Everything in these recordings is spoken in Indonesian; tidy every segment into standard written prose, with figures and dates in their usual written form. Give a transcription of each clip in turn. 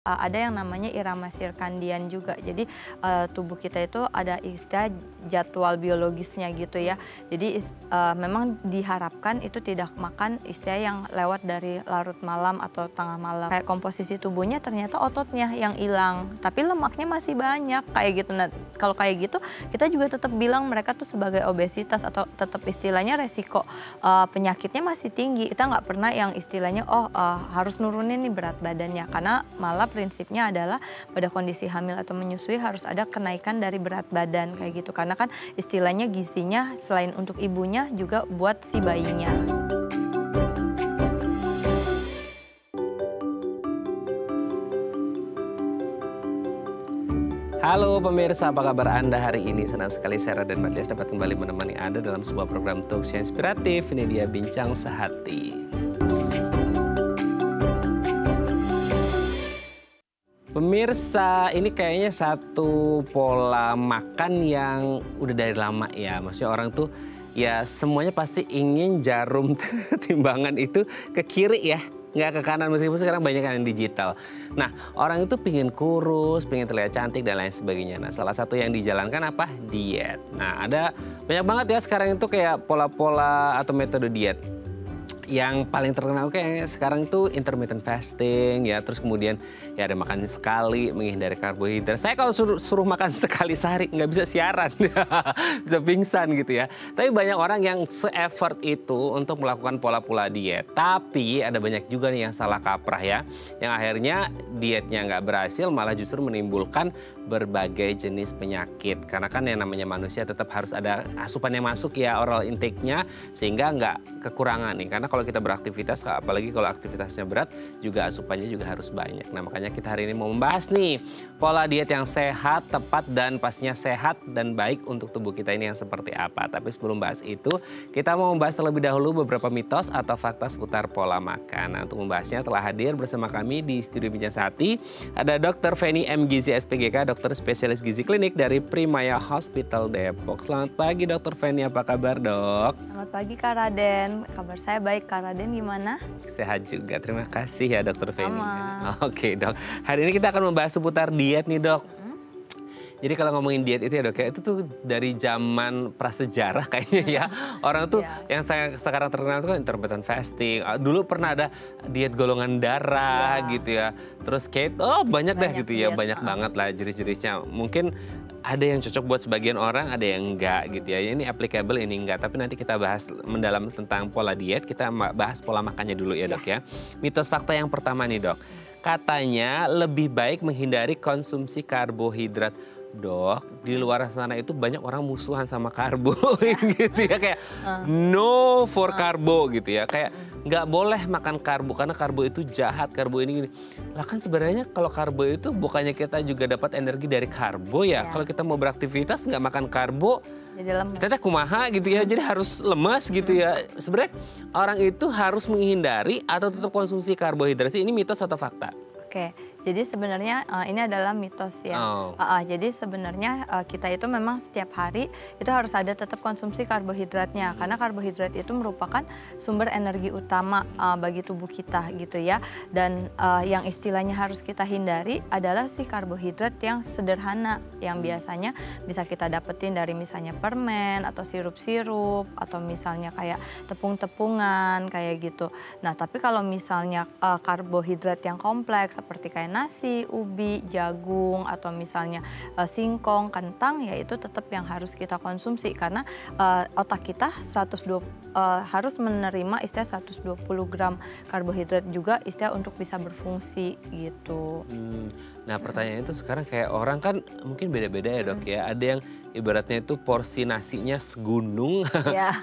Ada yang namanya irama sirkadian juga. Jadi tubuh kita itu ada istilah jadwal biologisnya gitu ya. Jadi memang diharapkan itu tidak makan istilah yang lewat dari larut malam atau tengah malam. Kayak komposisi tubuhnya ternyata ototnya yang hilang, tapi lemaknya masih banyak kayak gitu. Nah, kalau kayak gitu kita juga tetap bilang mereka tuh sebagai obesitas atau tetap istilahnya resiko penyakitnya masih tinggi. Kita nggak pernah yang istilahnya harus nurunin nih berat badannya, karena malah prinsipnya adalah pada kondisi hamil atau menyusui harus ada kenaikan dari berat badan kayak gitu. Karena kan istilahnya gizinya selain untuk ibunya juga buat si bayinya. Halo pemirsa, apa kabar Anda hari ini? Senang sekali saya Raden Madlias dapat kembali menemani Anda dalam sebuah program talkshow inspiratif. Ini dia Bincang Sehati. Pemirsa, ini kayaknya satu pola makan yang udah dari lama ya. Maksudnya orang tuh ya semuanya pasti ingin jarum timbangan itu ke kiri ya. Nggak ke kanan, meskipun sekarang banyak yang digital. Nah, orang itu pingin kurus, pingin terlihat cantik, dan lain sebagainya. Nah, salah satu yang dijalankan apa? Diet. Nah, ada banyak banget ya sekarang itu kayak pola-pola atau metode diet. Yang paling terkenal kayak sekarang itu intermittent fasting ya, terus kemudian ya ada makan sekali, menghindari karbohidrat. Saya kalau suruh makan sekali sehari nggak bisa siaran, bisa pingsan gitu ya. Tapi banyak orang yang se-effort itu untuk melakukan pola-pola diet. Tapi ada banyak juga nih yang salah kaprah ya, yang akhirnya dietnya nggak berhasil, malah justru menimbulkan berbagai jenis penyakit. Karena kan yang namanya manusia tetap harus ada asupan yang masuk ya, oral intake-nya, sehingga nggak kekurangan nih. Karena kalau kita beraktivitas, apalagi kalau aktivitasnya berat, juga asupannya juga harus banyak. Nah, makanya kita hari ini mau membahas nih pola diet yang sehat, tepat, dan pastinya sehat dan baik untuk tubuh kita ini yang seperti apa. Tapi sebelum bahas itu, kita mau membahas terlebih dahulu beberapa mitos atau fakta seputar pola makan. Nah, untuk membahasnya telah hadir bersama kami di studio Bincang Sehati ada Dr. Feni M. Gizi SPGK, dokter spesialis gizi klinik dari Primaya Hospital Depok. Selamat pagi Dr. Feni, apa kabar dok? Selamat pagi Kak Raden, kabar saya baik. Kak Raden gimana? Sehat juga, terima kasih ya Dokter Feni. Oke dok, hari ini kita akan membahas seputar diet nih dok. Jadi kalau ngomongin diet itu ya dok ya, itu tuh dari zaman prasejarah kayaknya ya. Orang tuh yang sekarang terkenal itu kan intermittent fasting. Dulu pernah ada diet golongan darah gitu ya. Terus kayak banyak dah gitu ya, banyak banget lah jenis-jenisnya. Mungkin ada yang cocok buat sebagian orang, ada yang enggak gitu ya. Ini applicable, ini enggak. Tapi nanti kita bahas mendalam tentang pola diet. Kita bahas pola makannya dulu ya dok ya. Mitos fakta yang pertama nih dok. Katanya lebih baik menghindari konsumsi karbohidrat. Dok, di luar sana itu banyak orang musuhan sama karbo gitu ya. Kayak no for karbo gitu ya. Kayak nggak boleh makan karbo karena karbo itu jahat, karbo ini gini. Lah kan sebenarnya kalau karbo itu bukannya kita juga dapat energi dari karbo ya. Kalau kita mau beraktivitas nggak makan karbo, jadi lemes. Kita kumaha gitu ya, jadi harus lemas gitu ya. Sebenarnya orang itu harus menghindari atau tetap konsumsi karbohidrat. Ini mitos atau fakta? Oke, jadi sebenarnya ini adalah mitos ya. Jadi sebenarnya kita itu memang setiap hari itu harus ada tetap konsumsi karbohidratnya. Karena karbohidrat itu merupakan sumber energi utama bagi tubuh kita gitu ya. Dan yang istilahnya harus kita hindari adalah si karbohidrat yang sederhana. Yang biasanya bisa kita dapetin dari misalnya permen atau sirup-sirup. Atau misalnya kayak tepung-tepungan kayak gitu. Nah tapi kalau misalnya karbohidrat yang kompleks seperti kayak nasi, ubi, jagung, atau misalnya singkong, kentang, ya itu tetap yang harus kita konsumsi karena otak kita harus menerima istilah 120 gram karbohidrat juga istilah untuk bisa berfungsi gitu. Nah pertanyaannya itu sekarang kayak orang kan mungkin beda-beda ya dok ya. Ada yang ibaratnya itu porsi nasinya segunung,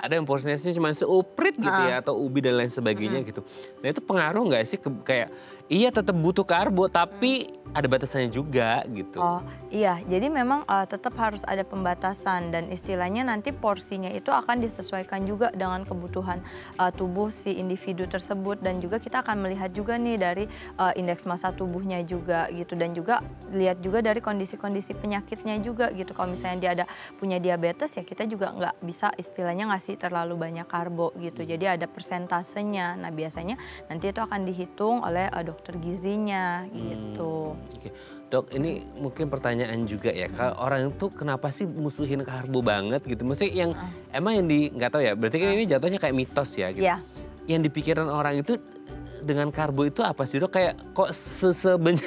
ada yang porsi nasinya cuma seuprit gitu ya, atau ubi dan lain sebagainya gitu. Nah itu pengaruh nggak sih kayak iya tetap butuh karbo tapi ada batasannya juga gitu. Oh iya, jadi memang tetap harus ada pembatasan dan istilahnya nanti porsinya itu akan disesuaikan juga dengan kebutuhan tubuh si individu tersebut dan juga kita akan melihat juga nih dari indeks massa tubuhnya juga gitu dan juga lihat juga dari kondisi-kondisi penyakitnya juga gitu. Kalau misalnya dia ada punya diabetes ya kita juga nggak bisa istilahnya ngasih terlalu banyak karbo gitu. Jadi ada persentasenya. Nah biasanya nanti itu akan dihitung oleh dokter gizinya gitu. Oke. Dok, ini mungkin pertanyaan juga ya, kalau orang itu kenapa sih musuhin karbo banget gitu? Maksudnya yang emang yang nggak tahu ya, berarti kan ini jatuhnya kayak mitos ya gitu. Iya. Yang di pikiran orang itu dengan karbo itu apa sih dok? Kayak kok sebenci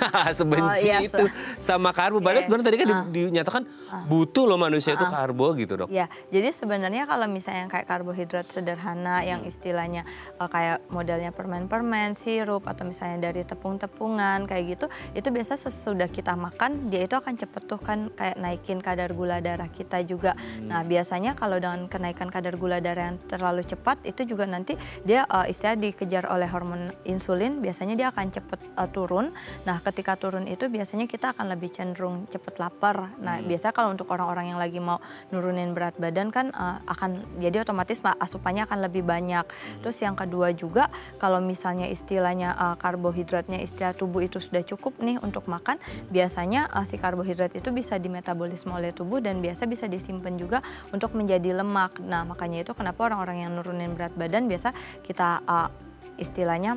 itu sama karbo. Padahal sebenarnya tadi kan dinyatakan butuh loh manusia itu karbo gitu dok. Ya, jadi sebenarnya kalau misalnya kayak karbohidrat sederhana yang istilahnya kayak modelnya permen-permen, sirup atau misalnya dari tepung-tepungan kayak gitu, itu biasa sesudah kita makan dia itu akan cepet tuh kan kayak naikin kadar gula darah kita juga. Nah biasanya kalau dengan kenaikan kadar gula darah yang terlalu cepat itu juga nanti dia istilah dikejar oleh hormon insulin, biasanya dia akan cepat turun. Nah ketika turun itu biasanya kita akan lebih cenderung cepat lapar. Nah biasanya kalau untuk orang-orang yang lagi mau nurunin berat badan kan akan jadi otomatis asupannya akan lebih banyak. Terus yang kedua juga kalau misalnya istilahnya karbohidratnya istilah tubuh itu sudah cukup nih untuk makan, biasanya si karbohidrat itu bisa dimetabolisme oleh tubuh dan biasa bisa disimpan juga untuk menjadi lemak. Nah makanya itu kenapa orang-orang yang nurunin berat badan biasa kita istilahnya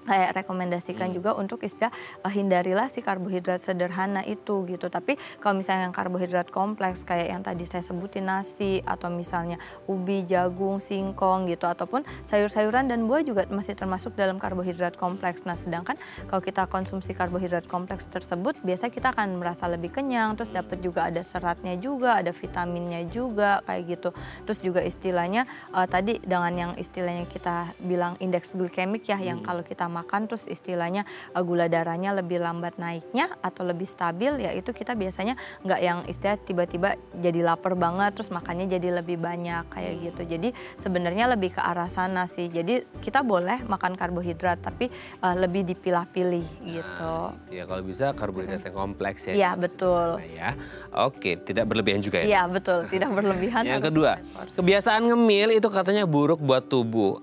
kayak rekomendasikan juga untuk istilah hindarilah si karbohidrat sederhana itu gitu. Tapi kalau misalnya yang karbohidrat kompleks kayak yang tadi saya sebutin nasi atau misalnya ubi, jagung, singkong gitu ataupun sayur-sayuran dan buah juga masih termasuk dalam karbohidrat kompleks. Nah sedangkan kalau kita konsumsi karbohidrat kompleks tersebut biasa kita akan merasa lebih kenyang, terus dapat juga ada seratnya juga, ada vitaminnya juga kayak gitu. Terus juga istilahnya tadi dengan yang istilahnya kita bilang indeks glikemik ya yang kalau kita makan terus istilahnya gula darahnya lebih lambat naiknya atau lebih stabil ya itu kita biasanya nggak yang istilah tiba-tiba jadi lapar banget terus makannya jadi lebih banyak kayak gitu. Jadi sebenarnya lebih ke arah sana sih. Jadi kita boleh makan karbohidrat tapi lebih dipilah-pilih gitu. Ya kalau bisa karbohidrat yang kompleks ya. Iya betul. Ya. Oke, tidak berlebihan juga ya. Iya betul, tidak berlebihan. Yang kedua, kebiasaan ngemil itu katanya buruk buat tubuh.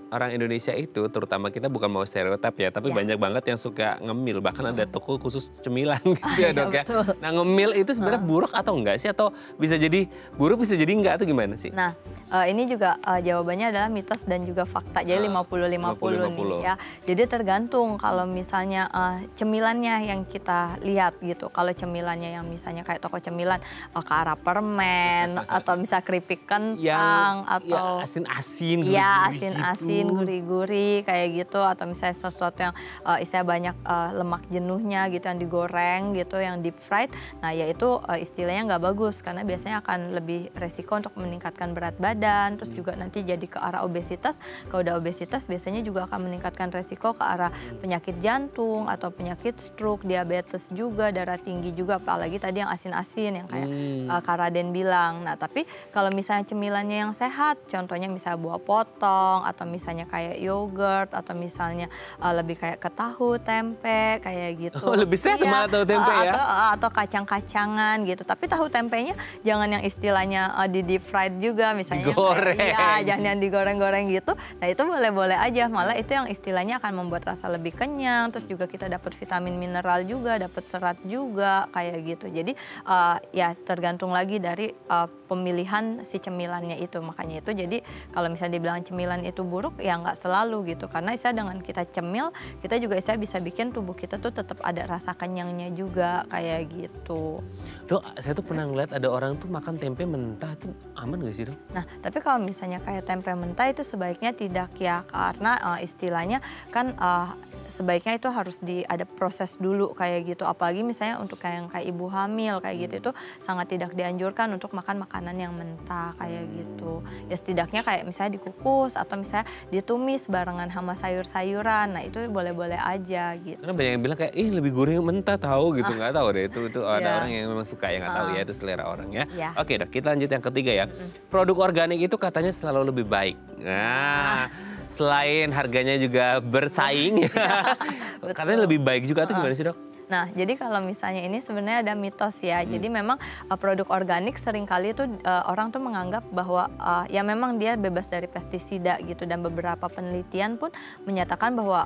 Orang Indonesia itu terutama kita bukan mau stereotip ya, tapi banyak banget yang suka ngemil. Bahkan ada toko khusus cemilan gitu ya dok ya. Nah ngemil itu sebenarnya buruk atau enggak sih? Atau bisa jadi buruk bisa jadi enggak atau gimana sih? Nah ini juga jawabannya adalah mitos dan juga fakta. Jadi 50-50 nih ya. Jadi tergantung kalau misalnya cemilannya yang kita lihat gitu. Kalau cemilannya yang misalnya kayak toko cemilan ke arah permen atau bisa keripik kentang atau asin-asin. Iya asin-asin. Gurih-gurih kayak gitu atau misalnya sesuatu yang istilah banyak lemak jenuhnya gitu yang digoreng gitu yang deep fried. Nah ya itu istilahnya nggak bagus karena biasanya akan lebih resiko untuk meningkatkan berat badan terus juga nanti jadi ke arah obesitas. Kalau udah obesitas biasanya juga akan meningkatkan resiko ke arah penyakit jantung atau penyakit stroke, diabetes juga, darah tinggi juga apalagi tadi yang asin-asin yang kayak Kak Raden bilang. Nah tapi kalau misalnya cemilannya yang sehat contohnya misalnya buah potong atau misalnya kayak yogurt atau misalnya lebih kayak ke tahu, tempe kayak gitu. Oh, lebih sehat malah tahu tempe ya? Atau kacang-kacangan gitu. Tapi tahu tempenya jangan yang istilahnya di deep fried juga misalnya. Digoreng. Iya, jangan yang digoreng-goreng gitu. Nah itu boleh-boleh aja. Malah itu yang istilahnya akan membuat rasa lebih kenyang. Terus juga kita dapat vitamin mineral juga, dapat serat juga kayak gitu. Jadi ya tergantung lagi dari pemilihan si cemilannya itu. Makanya itu jadi kalau misalnya dibilang cemilan itu buruk ya nggak selalu gitu karena dengan kita cemil kita juga bisa bikin tubuh kita tuh tetap ada rasa kenyangnya juga kayak gitu. Dok, saya tuh pernah ngeliat ada orang tuh makan tempe mentah tuh aman gak sih dok? Nah tapi kalau misalnya kayak tempe mentah itu sebaiknya tidak ya karena istilahnya kan sebaiknya itu harus ada proses dulu kayak gitu apalagi misalnya untuk kayak ibu hamil kayak gitu itu sangat tidak dianjurkan untuk makan makanan yang mentah kayak gitu ya setidaknya kayak misalnya dikukus atau misalnya ditumis barengan sama sayur-sayuran nah itu boleh-boleh aja gitu. Karena banyak yang bilang kayak lebih gurih mentah tahu gitu nggak tahu deh itu ada orang yang memang suka yang nggak tahu ya itu selera orang ya. Oke dok kita lanjut yang ketiga ya produk organik itu katanya selalu lebih baik. Nah selain harganya juga bersaing, katanya lebih baik juga tuh gimana sih dok? Nah, jadi kalau misalnya ini sebenarnya ada mitos ya. Jadi memang produk organik seringkali itu orang tuh menganggap bahwa ya memang dia bebas dari pestisida gitu, dan beberapa penelitian pun menyatakan bahwa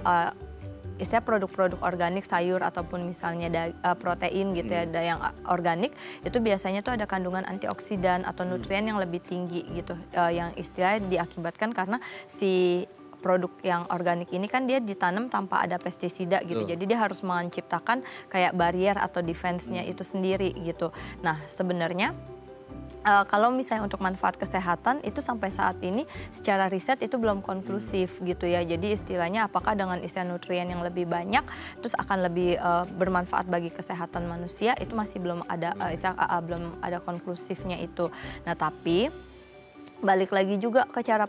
istilah produk-produk organik sayur ataupun misalnya protein gitu ya, yang organik itu biasanya tuh ada kandungan antioksidan atau nutrien yang lebih tinggi gitu, yang istilahnya diakibatkan karena si produk yang organik ini kan dia ditanam tanpa ada pestisida gitu. Jadi dia harus menciptakan kayak barrier atau defense-nya itu sendiri gitu. Nah, sebenarnya kalau misalnya untuk manfaat kesehatan itu sampai saat ini secara riset itu belum konklusif gitu ya. Jadi istilahnya apakah dengan istilah nutrien yang lebih banyak terus akan lebih bermanfaat bagi kesehatan manusia, itu masih belum ada belum ada konklusifnya itu. Nah, tapi balik lagi juga ke cara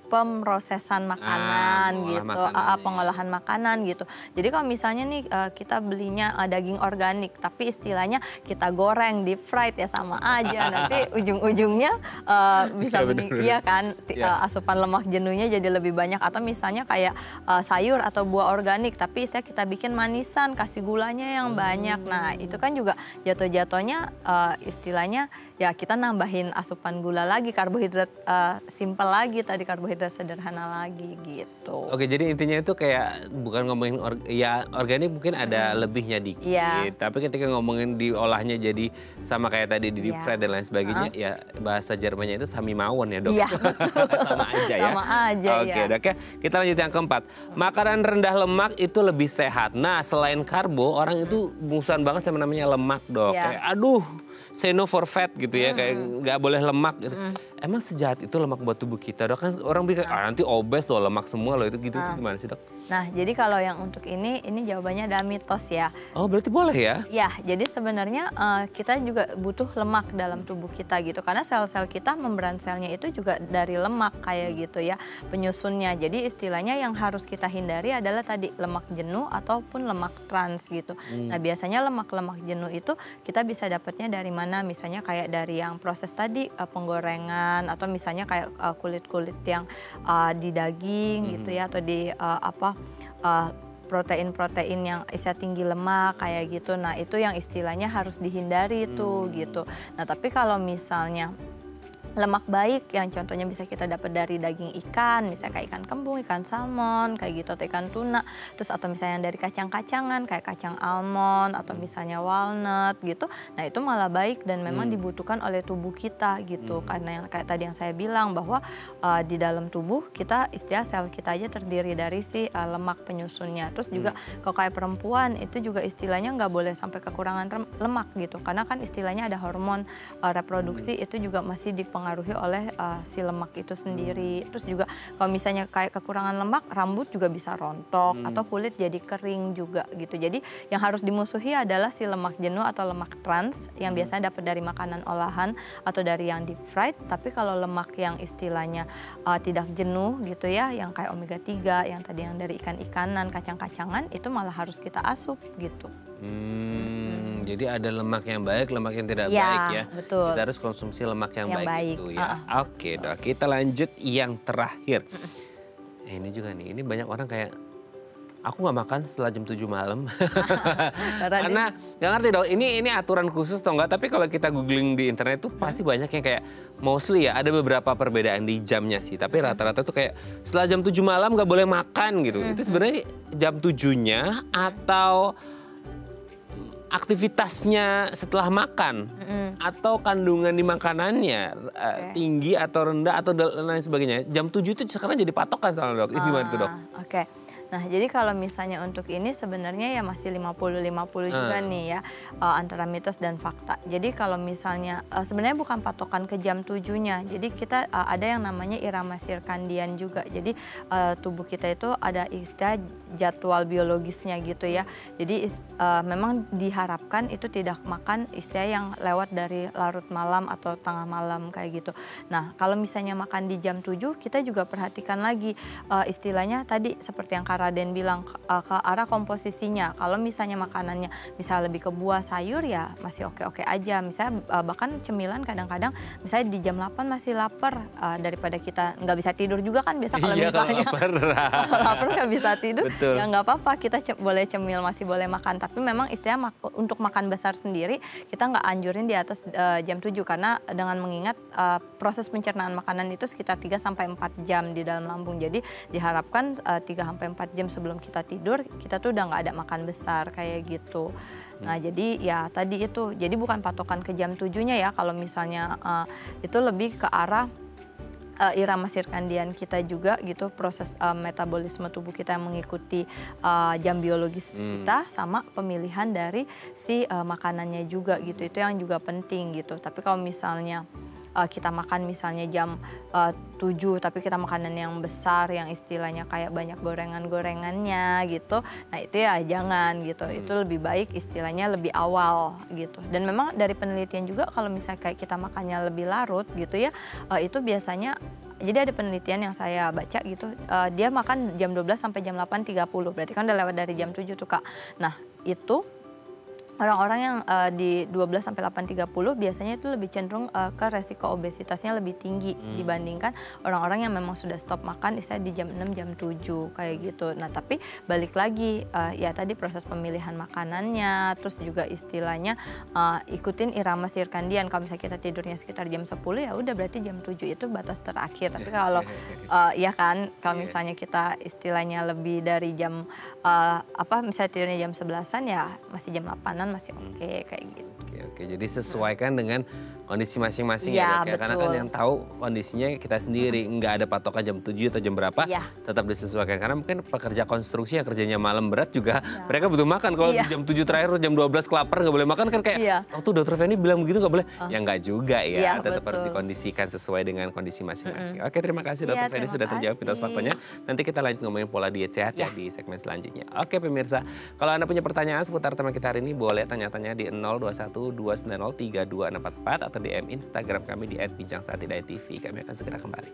pemrosesan makanan gitu, pengolahan makanan gitu. Jadi kalau misalnya nih kita belinya daging organik, tapi istilahnya kita goreng, deep fried ya sama aja. Nanti ujung-ujungnya bisa iya kan, asupan lemak jenuhnya jadi lebih banyak. Atau misalnya kayak sayur atau buah organik, tapi kita bikin manisan, kasih gulanya yang banyak. Nah, itu kan juga jatuh-jatuhnya istilahnya ya kita nambahin asupan gula lagi, karbohidrat simple lagi, tadi karbohidrat sederhana lagi gitu. Oke, jadi intinya itu kayak bukan ngomongin organik mungkin ada lebihnya dikit. Tapi ketika ngomongin diolahnya jadi sama kayak tadi di deep fried dan lain sebagainya, ya bahasa Jermannya itu samimaun ya, Dok. Iya, sama aja ya. Sama aja Oke, Dok ya. Kita lanjut yang keempat. Makanan rendah lemak itu lebih sehat. Nah, selain karbo, orang itu musuhan banget sama namanya lemak, Dok. Kayak aduh, say no for fat gitu ya, kayak nggak boleh lemak gitu. Emang sejahat itu lemak buat tubuh kita, Dok? Kan orang bilang nanti obes loh, lemak semua loh, itu gitu. Itu gimana sih, Dok? Nah, jadi kalau yang untuk ini jawabannya ada mitos ya. Oh, berarti boleh ya? Ya, jadi sebenarnya kita juga butuh lemak dalam tubuh kita gitu. Karena sel-sel kita, membran selnya itu juga dari lemak kayak gitu ya, penyusunnya. Jadi istilahnya yang harus kita hindari adalah tadi lemak jenuh ataupun lemak trans gitu. Nah, biasanya lemak-lemak jenuh itu kita bisa dapatnya dari mana? Misalnya kayak dari yang proses tadi, penggorengan, atau misalnya kayak kulit-kulit yang di daging gitu ya, atau di protein-protein yang tinggi lemak kayak gitu. Nah, itu yang istilahnya harus dihindari tuh gitu. Nah, tapi kalau misalnya lemak baik yang contohnya bisa kita dapat dari daging ikan, misalnya kayak ikan kembung, ikan salmon, kayak gitu, atau ikan tuna. Terus atau misalnya dari kacang-kacangan, kayak kacang almond, atau misalnya walnut gitu. Nah, itu malah baik dan memang dibutuhkan oleh tubuh kita gitu. Karena yang kayak tadi yang saya bilang bahwa di dalam tubuh kita, istilah sel kita aja terdiri dari si lemak penyusunnya. Terus juga kalau kayak perempuan itu juga istilahnya nggak boleh sampai kekurangan lemak gitu. Karena kan istilahnya ada hormon reproduksi itu juga masih dipengaruhi oleh si lemak itu sendiri. Terus juga kalau misalnya kayak kekurangan lemak, rambut juga bisa rontok atau kulit jadi kering juga gitu. Jadi yang harus dimusuhi adalah si lemak jenuh atau lemak trans yang biasanya dapat dari makanan olahan atau dari yang deep fried. Tapi kalau lemak yang istilahnya tidak jenuh gitu ya, yang kayak omega 3, yang tadi yang dari ikan-ikanan, kacang-kacangan, itu malah harus kita asup gitu. Jadi ada lemak yang baik, lemak yang tidak baik ya. Betul. Kita harus konsumsi lemak yang baik itu ya. Oke, Dok, kita lanjut yang terakhir. Ini juga nih, ini banyak orang kayak aku nggak makan setelah jam 7 malam. Karena nggak ngerti, Dok, ini aturan khusus atau enggak, tapi kalau kita googling di internet tuh pasti banyak yang kayak mostly ya, ada beberapa perbedaan di jamnya sih, tapi rata-rata tuh kayak setelah jam 7 malam nggak boleh makan gitu. Itu sebenarnya jam 7-nya atau aktivitasnya setelah makan atau kandungan di makanannya tinggi atau rendah atau lain sebagainya. Jam 7 itu sekarang jadi patokan soalnya, Dok. Itu gimana tuh, Dok? Oke. Nah, jadi kalau misalnya untuk ini sebenarnya ya masih 50-50 juga nih ya, antara mitos dan fakta. Jadi kalau misalnya sebenarnya bukan patokan ke jam 7-nya. Jadi kita ada yang namanya irama sirkadian juga. Jadi tubuh kita itu ada istilah jadwal biologisnya gitu ya. Jadi memang diharapkan itu tidak makan istilah yang lewat dari larut malam atau tengah malam kayak gitu. Nah, kalau misalnya makan di jam 7, kita juga perhatikan lagi istilahnya tadi seperti yang Kak Raden bilang ke arah komposisinya. Kalau misalnya makanannya misalnya lebih ke buah sayur ya masih oke-oke aja. Misalnya bahkan cemilan kadang-kadang misalnya di jam 8 masih lapar daripada kita nggak bisa tidur juga kan biasa kalau misalnya lapar nggak bisa tidur. Betul. Ya nggak apa-apa kita boleh cemil masih boleh makan. Tapi memang istilahnya untuk makan besar sendiri kita nggak anjurin di atas jam 7 karena dengan mengingat proses pencernaan makanan itu sekitar 3-4 jam di dalam lambung. Jadi diharapkan 3-4 jam sebelum kita tidur kita tuh udah nggak ada makan besar kayak gitu. Nah jadi ya tadi itu, jadi bukan patokan ke jam 7-nya ya kalau misalnya itu lebih ke arah irama sirkadian kita juga gitu, proses metabolisme tubuh kita yang mengikuti jam biologis kita sama pemilihan dari si makanannya juga gitu, itu yang juga penting gitu. Tapi kalau misalnya kita makan misalnya jam 7 tapi kita makanan yang besar yang istilahnya kayak banyak gorengan-gorengannya gitu. Nah itu ya jangan gitu. Itu lebih baik istilahnya lebih awal gitu. Dan memang dari penelitian juga kalau misalnya kayak kita makannya lebih larut gitu ya, itu biasanya jadi ada penelitian yang saya baca gitu, dia makan jam 12 sampai jam 8.30. Berarti kan udah lewat dari jam 7 tuh Kak. Nah itu orang-orang yang di 12 sampai 8.30 biasanya itu lebih cenderung ke resiko obesitasnya lebih tinggi dibandingkan orang-orang yang memang sudah stop makan istilah di jam 6, jam 7 kayak gitu. Nah tapi balik lagi ya tadi proses pemilihan makanannya, terus juga istilahnya ikutin irama sirkadian. Kalau misalnya kita tidurnya sekitar jam 10 ya udah berarti jam 7 itu batas terakhir. Tapi kalau ya kan kalau misalnya kita istilahnya lebih dari jam misalnya tidurnya jam 11-an ya masih jam 8-an masih oke kayak gitu. Oke, jadi sesuaikan dengan kondisi masing-masing ya Dok ya. Karena kan yang tahu kondisinya kita sendiri, nggak ada patokan jam 7 atau jam berapa, tetap disesuaikan. Karena mungkin pekerja konstruksi yang kerjanya malam berat juga mereka butuh makan. Kalau jam 7 terakhir jam 12 kelapar nggak boleh makan kan kayak, tuh dokter Feni bilang begitu nggak boleh. Ya nggak juga ya, tetap harus dikondisikan sesuai dengan kondisi masing-masing. Oke, terima kasih dokter Feni sudah terjawab mitos faktornya. Nanti kita lanjut ngomongin pola diet sehat ya di segmen selanjutnya. Oke pemirsa, kalau Anda punya pertanyaan seputar tema kita hari ini boleh tanya-tanya di 021 290 3244 atau DM Instagram kami di @bincangsaat.tv. Kami akan segera kembali.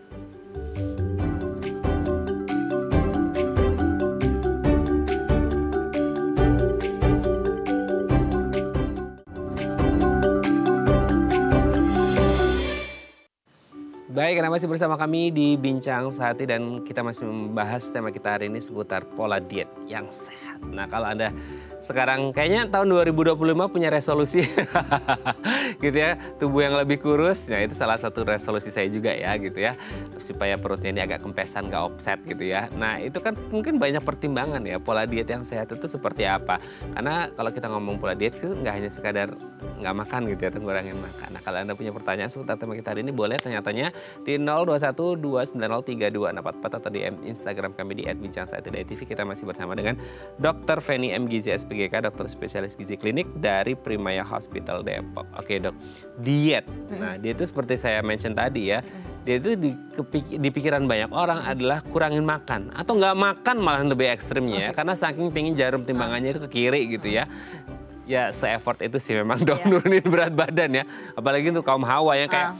Baik, Anda masih bersama kami di Bincang Sehati dan kita masih membahas tema kita hari ini seputar pola diet yang sehat. Nah, kalau Anda sekarang kayaknya tahun 2025 punya resolusi gitu ya, tubuh yang lebih kurus. Nah, itu salah satu resolusi saya juga ya gitu ya, supaya perutnya ini agak kempesan, gak offset gitu ya. Nah, itu kan mungkin banyak pertimbangan ya, pola diet yang sehat itu seperti apa. Karena kalau kita ngomong pola diet itu nggak hanya sekadar nggak makan gitu ya, atau ngurangin makan. Nah, kalau Anda punya pertanyaan seputar tema kita hari ini boleh tanya-tanya di 021 290 3244 atau di Instagram kami di @bincangsaat.tv. Kita masih bersama dengan Dr. Feni M. Gizi SPGK, dokter spesialis gizi klinik dari Primaya Hospital Depok. Oke dok, diet. Nah diet itu seperti saya mention tadi ya, diet itu di pikiran banyak orang adalah kurangin makan atau nggak makan malah lebih ekstrimnya ya, karena saking pengen jarum timbangannya itu ke kiri gitu ya. Ya se-effort itu sih memang dok nurunin berat badan ya, apalagi untuk kaum hawa yang kayak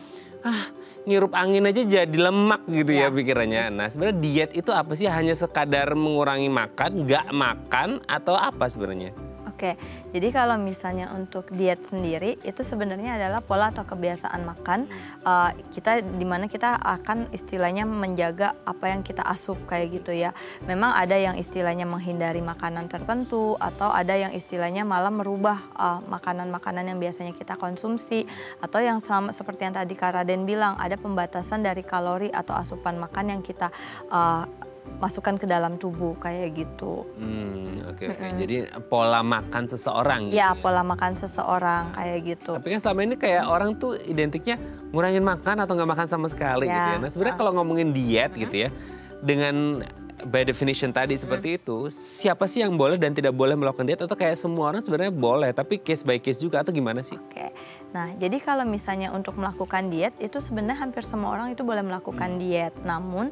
ngirup angin aja jadi lemak gitu ya pikirannya. Nah sebenarnya diet itu apa sih? Hanya sekadar mengurangi makan, nggak makan atau apa sebenarnya? Oke, jadi kalau misalnya untuk diet sendiri itu sebenarnya adalah pola atau kebiasaan makan kita, dimana kita akan istilahnya menjaga apa yang kita asup kayak gitu ya. Memang ada yang istilahnya menghindari makanan tertentu atau ada yang istilahnya malah merubah makanan-makanan yang biasanya kita konsumsi, atau yang sama seperti yang tadi Kak Raden bilang, ada pembatasan dari kalori atau asupan makan yang kita masukkan ke dalam tubuh kayak gitu. Oke. Jadi pola makan seseorang gitu ya? Pola makan seseorang kayak gitu. Tapi kan selama ini kayak orang tuh identiknya ngurangin makan atau nggak makan sama sekali gitu ya. Nah sebenarnya kalau ngomongin diet gitu ya, dengan by definition tadi seperti itu, siapa sih yang boleh dan tidak boleh melakukan diet, atau kayak semua orang sebenarnya boleh tapi case by case juga, atau gimana sih? Oke. Nah, jadi kalau misalnya untuk melakukan diet itu sebenarnya hampir semua orang itu boleh melakukan diet. Namun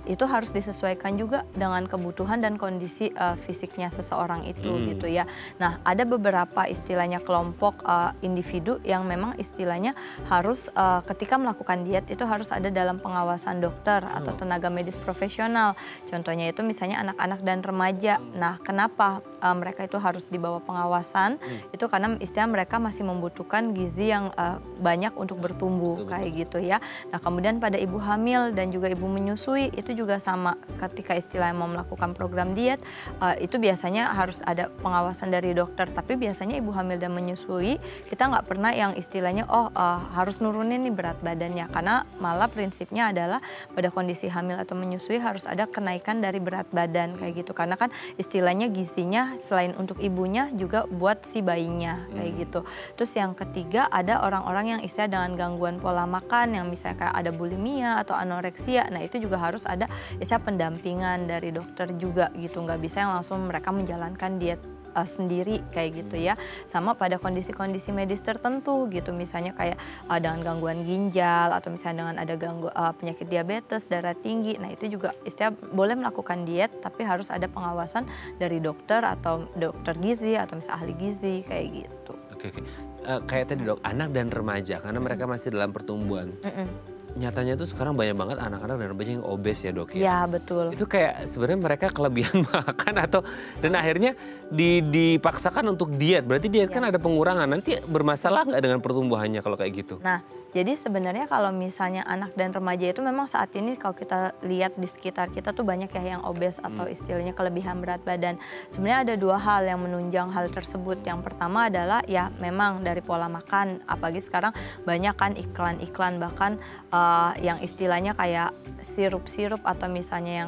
itu harus disesuaikan juga dengan kebutuhan dan kondisi fisiknya seseorang itu gitu ya. Nah, ada beberapa istilahnya kelompok individu yang memang istilahnya harus ketika melakukan diet itu harus ada dalam pengawasan dokter atau tenaga medis profesional Contohnya itu misalnya anak-anak dan remaja. Nah, kenapa mereka itu harus di bawah pengawasan? Itu karena istilah mereka masih membutuhkan gizi yang banyak untuk bertumbuh kayak gitu ya. Nah, kemudian pada ibu hamil dan juga ibu menyusui itu juga sama. Ketika istilahnya mau melakukan program diet, itu biasanya harus ada pengawasan dari dokter. Tapi biasanya ibu hamil dan menyusui kita nggak pernah yang istilahnya harus nurunin nih berat badannya, karena malah prinsipnya adalah pada kondisi hamil atau menyusui harus ada kenaikan dari berat badan kayak gitu, karena kan istilahnya gizinya selain untuk ibunya juga buat si bayinya kayak gitu. Terus yang ketiga ada orang-orang yang istilah dengan gangguan pola makan yang misalnya kayak ada bulimia atau anoreksia. Nah, itu juga harus ada istilah pendampingan dari dokter juga gitu, nggak bisa yang langsung mereka menjalankan diet sendiri kayak gitu ya. Sama pada kondisi-kondisi medis tertentu gitu, misalnya kayak dengan gangguan ginjal atau misalnya dengan ada penyakit diabetes, darah tinggi. Nah, itu juga istilah boleh melakukan diet tapi harus ada pengawasan dari dokter atau dokter gizi atau misalnya ahli gizi kayak gitu. Oke. Kayak tadi dok, anak dan remaja karena mereka masih dalam pertumbuhan. Nyatanya tuh sekarang banyak banget anak-anak dan remaja yang obes ya dok ya? Iya betul. Itu kayak sebenarnya mereka kelebihan makan atau dan akhirnya dipaksakan untuk diet. Berarti diet kan ada pengurangan. Nanti bermasalah nggak dengan pertumbuhannya kalau kayak gitu? Nah, jadi sebenarnya kalau misalnya anak dan remaja itu memang saat ini kalau kita lihat di sekitar kita tuh banyak ya yang obes atau istilahnya kelebihan berat badan. Sebenarnya ada dua hal yang menunjang hal tersebut. Yang pertama adalah ya memang dari pola makan. Apalagi sekarang banyak kan iklan-iklan bahkan yang istilahnya kayak sirup-sirup atau misalnya yang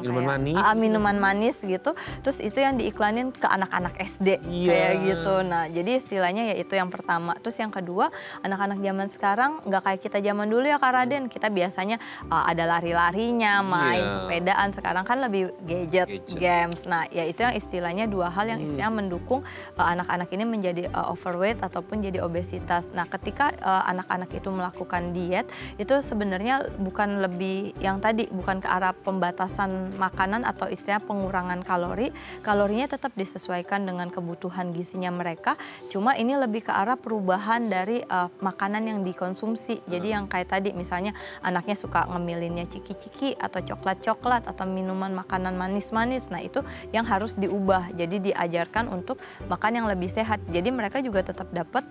minuman manis gitu. Terus itu yang diiklanin ke anak-anak SD kayak gitu. Nah, jadi istilahnya ya itu yang pertama. Terus yang kedua, anak-anak zaman sekarang nggak kayak kita zaman dulu ya Kak Raden. Kita biasanya ada lari-larinya, main sepedaan. Sekarang kan lebih gadget, games. Nah, ya itu yang istilahnya dua hal yang istilahnya mendukung anak-anak ini menjadi overweight ataupun jadi obesitas. Nah, ketika anak-anak itu melakukan diet, itu sebenarnya bukan lebih yang tadi, bukan ke arah pembatasan makanan atau istilah pengurangan kalori. Kalorinya tetap disesuaikan dengan kebutuhan gizinya mereka. Cuma ini lebih ke arah perubahan dari makanan yang dikonsumsi. Jadi yang kayak tadi misalnya anaknya suka ngemilinnya ciki-ciki atau coklat-coklat atau minuman makanan manis-manis. Nah, itu yang harus diubah. Jadi diajarkan untuk makan yang lebih sehat. Jadi mereka juga tetap dapat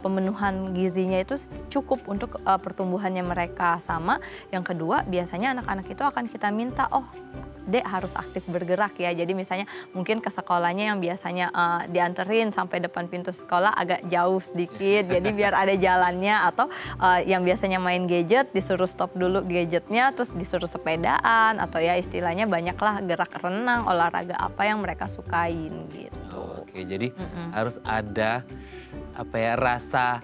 pemenuhan gizinya itu cukup untuk pertumbuhannya mereka. Sama yang kedua, biasanya anak-anak itu akan kita minta, Dek harus aktif bergerak ya. Jadi misalnya mungkin ke sekolahnya yang biasanya dianterin sampai depan pintu sekolah agak jauh sedikit. Jadi biar ada jalannya, atau yang biasanya main gadget disuruh stop dulu gadgetnya, terus disuruh sepedaan, atau ya istilahnya banyaklah gerak renang, olahraga apa yang mereka sukain gitu. Oke, jadi harus ada rasa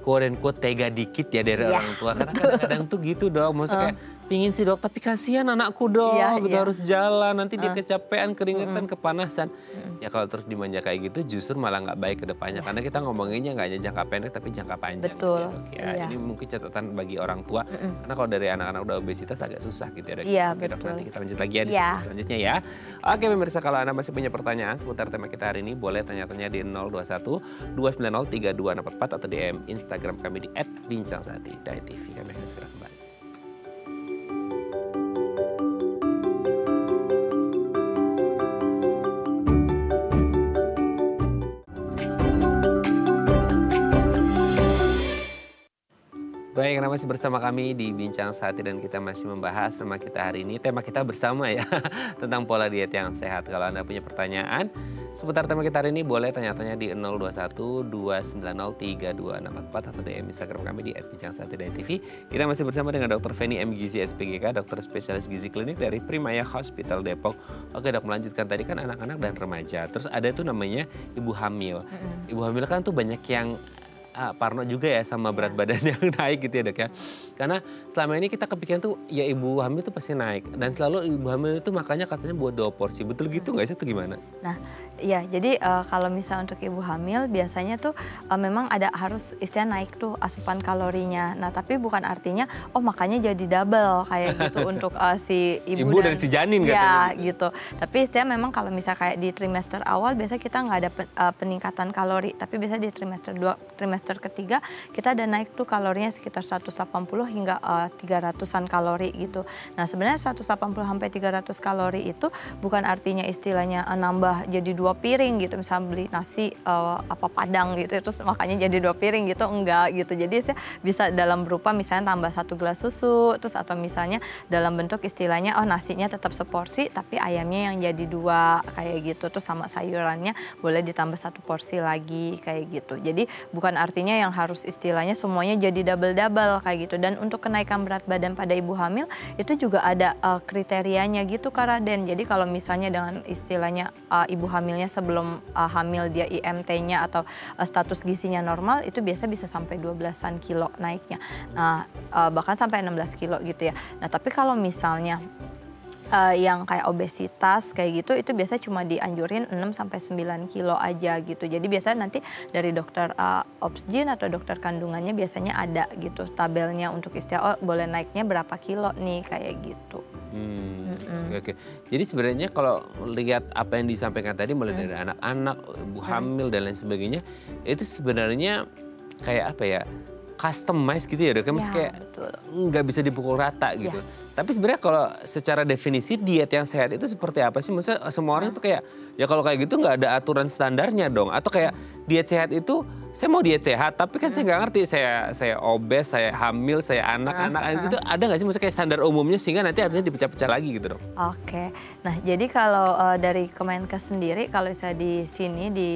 quote-unquote tega dikit ya dari orang tua. Karena kadang-kadang tuh gitu dong, maksudnya kayak pingin sih dok, tapi kasihan anakku dong, harus jalan, nanti dia kecapean, keringetan, kepanasan. Ya kalau terus dimanja kayak gitu justru malah nggak baik ke depannya. Karena kita ngomonginnya nggak hanya jangka pendek tapi jangka panjang. Betul. Gitu, ya. Ini mungkin catatan bagi orang tua. Karena kalau dari anak-anak udah obesitas agak susah gitu ya dok. Iya, Oke, betul. Dok, nanti kita lanjut lagi ya di sesi selanjutnya ya. Oke pemirsa, kalau Anda masih punya pertanyaan seputar tema kita hari ini, boleh tanya-tanya di 021 290 3244 atau DM Instagram kami di @bincangsati.tv. Kami akan segera kembali. Baik, Anda masih bersama kami di Bincang Sati dan kita masih membahas sama kita hari ini. Tema kita bersama ya, tentang pola diet yang sehat. Kalau Anda punya pertanyaan seputar tema kita hari ini, boleh tanya-tanya di 021 290 3244 atau DM Instagram kami di @bincangsati.tv. Kita masih bersama dengan Dr. Feni M. Gizi SPGK, dokter spesialis gizi klinik dari Primaya Hospital Depok. Oke dok, melanjutkan tadi kan anak-anak dan remaja. Terus ada tuh namanya ibu hamil. Ibu hamil kan tuh banyak yang parno juga ya sama berat badan yang naik gitu ya dok ya. Karena selama ini kita kepikiran tuh ya ibu hamil tuh pasti naik. Dan selalu ibu hamil itu makanya katanya buat 2 porsi. Betul gitu nggak sih, itu gimana? Nah ya, jadi kalau misalnya untuk ibu hamil biasanya tuh memang ada harus istilah naik tuh asupan kalorinya. Nah tapi bukan artinya makanya jadi double kayak gitu untuk si ibu dan si janin katanya. Ya gitu. Tapi istilah memang kalau misalnya kayak di trimester awal biasanya kita nggak ada peningkatan kalori. Tapi biasanya di trimester 2, trimester trimester ketiga kita ada naik tuh kalorinya sekitar 180 hingga 300-an kalori gitu. Nah sebenarnya 180 sampai 300 kalori itu bukan artinya istilahnya nambah jadi 2 piring gitu, misalnya beli nasi padang gitu terus makanya jadi 2 piring gitu, enggak gitu. Jadi saya bisa dalam berupa misalnya tambah 1 gelas susu, terus atau misalnya dalam bentuk istilahnya nasinya tetap seporsi tapi ayamnya yang jadi 2 kayak gitu, terus sama sayurannya boleh ditambah 1 porsi lagi kayak gitu. Jadi bukan artinya yang harus istilahnya semuanya jadi double-double kayak gitu. Dan untuk kenaikan berat badan pada ibu hamil itu juga ada kriterianya gitu Kak Raden. Jadi kalau misalnya dengan istilahnya ibu hamilnya sebelum hamil dia IMT-nya atau status gizinya normal itu biasa bisa sampai 12-an kilo naiknya. Nah bahkan sampai 16 kilo gitu ya. Nah tapi kalau misalnya yang kayak obesitas kayak gitu itu biasa cuma dianjurin 6 sampai 9 kilo aja gitu. Jadi biasanya nanti dari dokter obsgyn atau dokter kandungannya biasanya ada gitu tabelnya untuk istilah boleh naiknya berapa kilo nih kayak gitu. Oke. Jadi sebenarnya kalau lihat apa yang disampaikan tadi mulai dari anak-anak, ibu hamil dan lain sebagainya itu sebenarnya kayak apa ya? Customize gitu ya dok, masih kayak nggak bisa dipukul rata gitu. Tapi sebenarnya kalau secara definisi diet yang sehat itu seperti apa sih? Maksudnya semua orang tuh kayak ya kalau kayak gitu nggak ada aturan standarnya dong. Atau kayak diet sehat itu saya mau diet sehat tapi kan saya nggak ngerti saya obes, saya hamil, saya anak-anak gitu ada nggak sih maksudnya kayak standar umumnya sehingga nanti artinya dipecah-pecah lagi gitu dok? Oke, nah jadi kalau dari Kemenkes sendiri kalau saya di sini di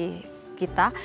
kita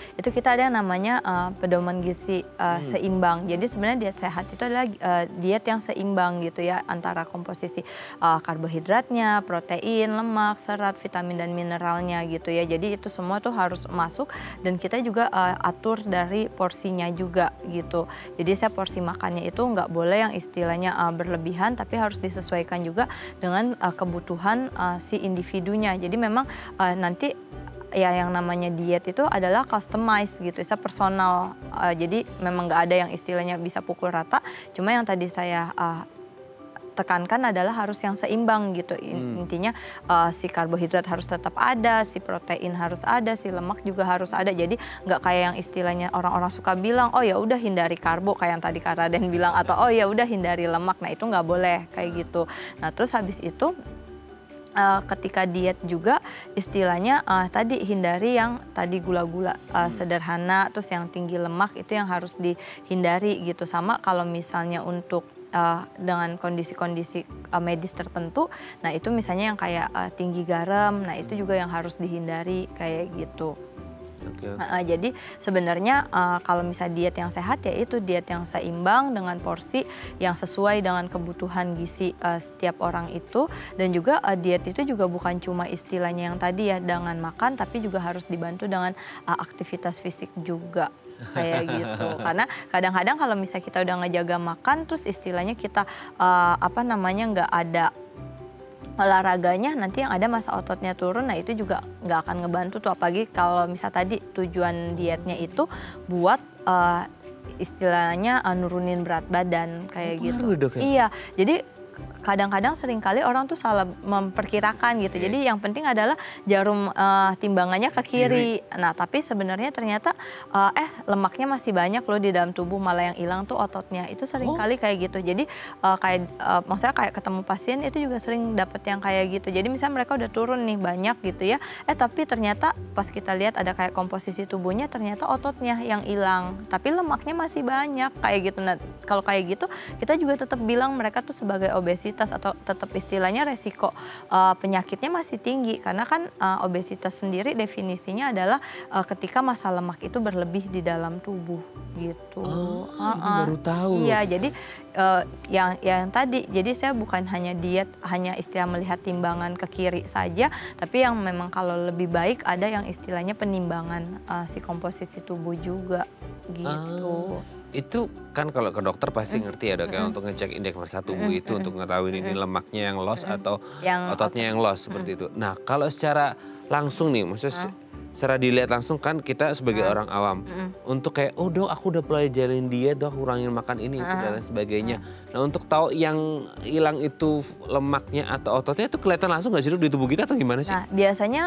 ada yang namanya pedoman gizi seimbang. Jadi sebenarnya diet sehat itu adalah diet yang seimbang gitu ya antara komposisi karbohidratnya, protein, lemak, serat, vitamin dan mineralnya gitu ya. Jadi itu semua tuh harus masuk dan kita juga atur dari porsinya juga gitu. Jadi saya porsi makannya itu nggak boleh yang istilahnya berlebihan tapi harus disesuaikan juga dengan kebutuhan si individunya. Jadi memang nanti ya yang namanya diet itu adalah customized gitu, bisa personal. Jadi memang nggak ada yang istilahnya bisa pukul rata. Cuma yang tadi saya tekankan adalah harus yang seimbang gitu. Intinya si karbohidrat harus tetap ada, si protein harus ada, si lemak juga harus ada. Jadi nggak kayak yang istilahnya orang-orang suka bilang, oh ya udah hindari karbo kayak yang tadi Kak Raden bilang atau oh ya udah hindari lemak. Nah itu nggak boleh kayak gitu. Nah terus habis itu ketika diet juga istilahnya tadi hindari yang tadi gula-gula sederhana, terus yang tinggi lemak itu yang harus dihindari gitu. Sama kalau misalnya untuk dengan kondisi-kondisi medis tertentu, nah itu misalnya yang kayak tinggi garam, nah itu juga yang harus dihindari kayak gitu. Jadi sebenarnya kalau misalnya diet yang sehat ya itu diet yang seimbang dengan porsi yang sesuai dengan kebutuhan gizi setiap orang itu. Dan juga diet itu juga bukan cuma istilahnya yang tadi ya dengan makan, tapi juga harus dibantu dengan aktivitas fisik juga. Kayak gitu, karena kadang-kadang kalau misalnya kita udah ngejaga makan terus istilahnya kita nggak ada olahraganya, nanti yang ada masa ototnya turun, nah itu juga nggak akan ngebantu tuh. Apalagi kalau misal tadi tujuan dietnya itu buat istilahnya nurunin berat badan kayak gitu. Dok, ya? Iya, jadi kadang-kadang seringkali orang tuh salah memperkirakan gitu. Jadi yang penting adalah jarum timbangannya ke kiri. Nah tapi sebenarnya ternyata lemaknya masih banyak loh di dalam tubuh, malah yang hilang tuh ototnya. Itu seringkali kayak gitu. Jadi maksudnya kayak ketemu pasien itu juga sering dapet yang kayak gitu. Jadi misalnya mereka udah turun nih banyak gitu ya. Tapi ternyata pas kita lihat ada kayak komposisi tubuhnya ternyata ototnya yang hilang. Tapi lemaknya masih banyak kayak gitu. Nah kalau kayak gitu kita juga tetap bilang mereka tuh sebagai obesitas atau tetap istilahnya resiko penyakitnya masih tinggi karena kan obesitas sendiri definisinya adalah ketika massa lemak itu berlebih di dalam tubuh gitu. Ini baru tahu. Iya, jadi yang tadi, jadi saya bukan hanya diet, hanya istilah melihat timbangan ke kiri saja, tapi yang memang kalau lebih baik ada yang istilahnya penimbangan si komposisi tubuh juga gitu. Itu kan kalau ke dokter pasti ngerti ya dok ya untuk ngecek indeks massa tubuh itu untuk ngetahui ini lemaknya yang loss atau ototnya yang loss seperti itu. Nah kalau secara langsung nih maksudnya secara dilihat langsung kan kita sebagai orang awam untuk kayak oh dok aku udah pelajarin diet, dok kurangin makan ini itu dan lain sebagainya. Nah untuk tahu yang hilang itu lemaknya atau ototnya itu kelihatan langsung nggak sih dok di tubuh kita atau gimana sih? Nah biasanya